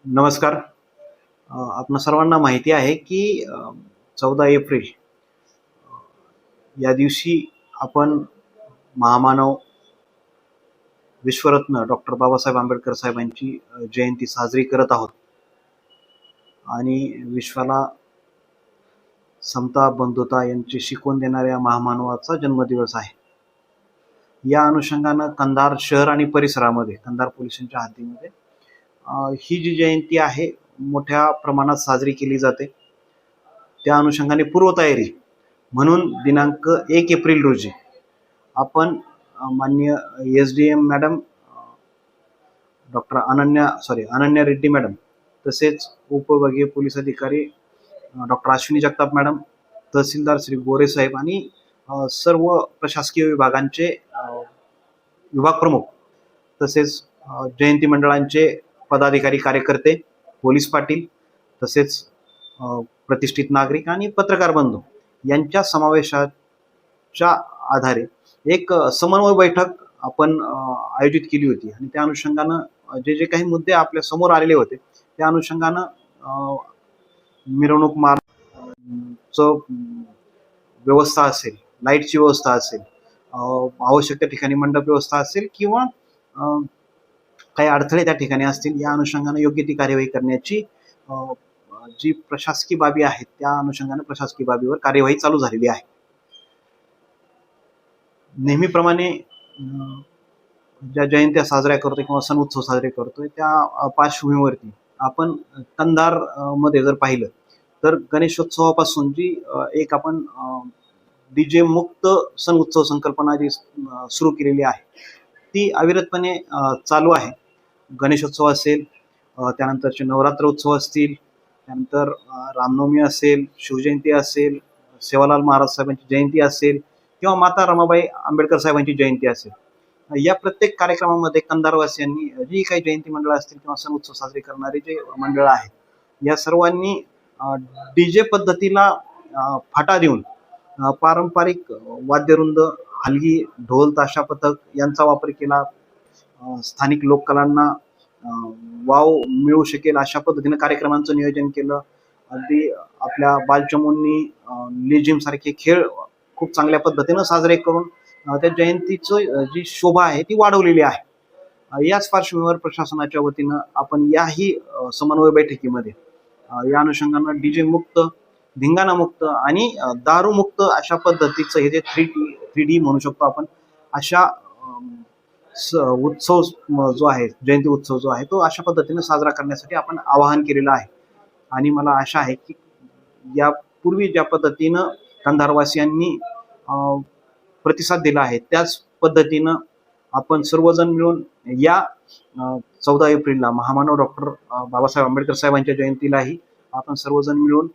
नमस्कार. आपणा सर्वांना माहिती आहे की 14 एप्रिल या दिवशी आपण महामानव विश्वरत्न डॉक्टर बाबासाहेब आंबेडकर साहेबांची जयंती साजरी करत आहोत आणि विश्वाला समता बंधुता यांची शिकवण देणाऱ्या महामानवाचा जन्मदिवस आहे. या अनुषंगानं कंधार शहर आणि परिसरामध्ये कंधार पोलिसांच्या हद्दीमध्ये ही जी जयंती आहे मोठ्या प्रमाणात साजरी केली जाते. त्या अनुषंगाने पूर्वतयारी म्हणून दिनांक 1 एप्रिल रोजी आपण माननीय SDM madam doctor Ananya Reddy madam, तसेच उपविभागीय पोलीस अधिकारी डॉक्टर अश्विनी जगताप मॅडम, तहसीलदार श्री गोरे साहेब आणि सर्व प्रशासकीय विभागांचे विभाग प्रमुख, तसेच जयंती मंडळांचे पदाधिकारी कार्यकर्ते, पोलीस पाटील, तसेच प्रतिष्ठित नागरिक आणि पत्रकार बंधू यांच्या समावेशाच्या आधारे एक समन्वय बैठक आपण आयोजित केली होती आणि त्या अनुषंगानं जे काही मुद्दे आपल्या समोर आलेले होते त्या अनुषंगानं मिरवणूक मार्गचं व्यवस्था असेल, लाईटची व्यवस्था असेल, आवश्यक त्या ठिकाणी मंडप व्यवस्था असेल किंवा काही अडथळे त्या ठिकाणी असतील, या अनुषंगाने योग्य ती कार्यवाही करण्याची जी प्रशासकीय बाबी आहेत त्या अनुषंगाने प्रशासकीय बाबीवर कार्यवाही चालू झालेली आहे. नेहमीप्रमाणे ज्या जयंत्या साजऱ्या करतोय किंवा सण उत्सव साजरे करतोय त्या पार्श्वभूमीवरती आपण कंधार मध्ये जर पाहिलं तर गणेशोत्सवापासून जी एक आपण DJ मुक्त सण उत्सव संकल्पना जी सुरू केलेली आहे ती अविरतपणे चालू आहे. गणेशोत्सव असेल, त्यानंतरचे नवरात्र उत्सव असतील, त्यानंतर रामनवमी असेल, शिवजयंती असेल, सेवालाल महाराज साहेबांची जयंती असेल किंवा माता रमाबाई आंबेडकर साहेबांची जयंती असेल, या प्रत्येक कार्यक्रमामध्ये कंधारवासियांनी जी काही जयंती मंडळ असतील किंवा सण उत्सव साजरे करणारे जे मंडळ आहेत या सर्वांनी DJ पद्धतीला फाटा देऊन पारंपरिक वाद्यवृंद, हलगी, ढोल, ताशा, पथक यांचा वापर केला. स्थानिक लोककलांना वाव मिळू शकेल अशा पद्धतीनं कार्यक्रमांचं नियोजन केलं. अगदी आपल्या बालचमूंनी लेझिम सारखे खेळ खूप चांगल्या पद्धतीनं साजरे करून त्या जयंतीचं जी शोभा आहे ती वाढवलेली आहे. याच पार्श्वभूमीवर प्रशासनाच्या वतीनं आपण याही समन्वय बैठकीमध्ये या अनुषंगानं DJ मुक्त, धिंगाणा मुक्त आणि दारू मुक्त अशा पद्धतीचं हे जे 3D म्हणू शकतो आपण, अशा उत्सव जो आहे, जयंती उत्सव जो आहे तो अशा पद्धतीने साजरा करण्यासाठी आपण आवाहन केलेलं आहे. आणि मला आशा आहे की यापूर्वी ज्या पद्धतीनं कंधारवासियांनी प्रतिसाद दिला आहे त्याच पद्धतीनं आपण सर्वजण मिळून या 14 एप्रिलला महामानव डॉक्टर बाबासाहेब आंबेडकर साहेबांच्या जयंतीलाही आपण सर्वजण मिळून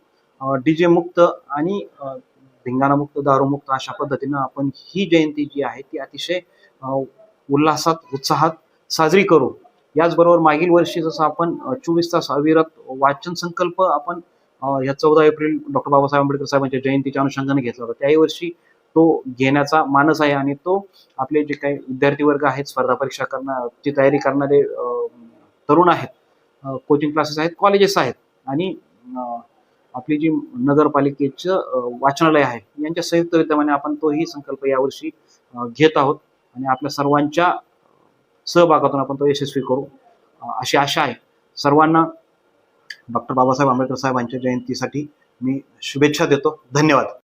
DJ मुक्त आणि धिंगाणा मुक्त, दारू मुक्त अशा पद्धतीनं आपण ही जयंती जी आहे ती अतिशय उल्हासात, उत्साहात साजरी करू. याचबरोबर मागील वर्षी जसं आपण 24 तास अविरत वाचन संकल्प आपण या 14 एप्रिल डॉक्टर बाबासाहेब आंबेडकर साहेबांच्या जयंतीच्या अनुषंगाने घेतला होता, त्याही वर्षी तो घेण्याचा मानस आहे. आणि तो आपले जे काही विद्यार्थी वर्ग आहेत, स्पर्धा परीक्षा ची तयारी करणारे तरुण आहेत, कोचिंग क्लासेस आहेत, कॉलेजेस आहेत आणि आपली जी नगरपालिकेचं वाचनालय आहे यांच्या संयुक्त विद्यमाने आपण तोही संकल्प यावर्षी घेत आहोत आणि आपल्या सर्वांच्या सहभागातून आपण तो यशस्वी करू अशी आशा आहे. सर्वांना डॉक्टर बाबासाहेब आंबेडकर साहेबांच्या जयंतीसाठी मी शुभेच्छा देतो. धन्यवाद.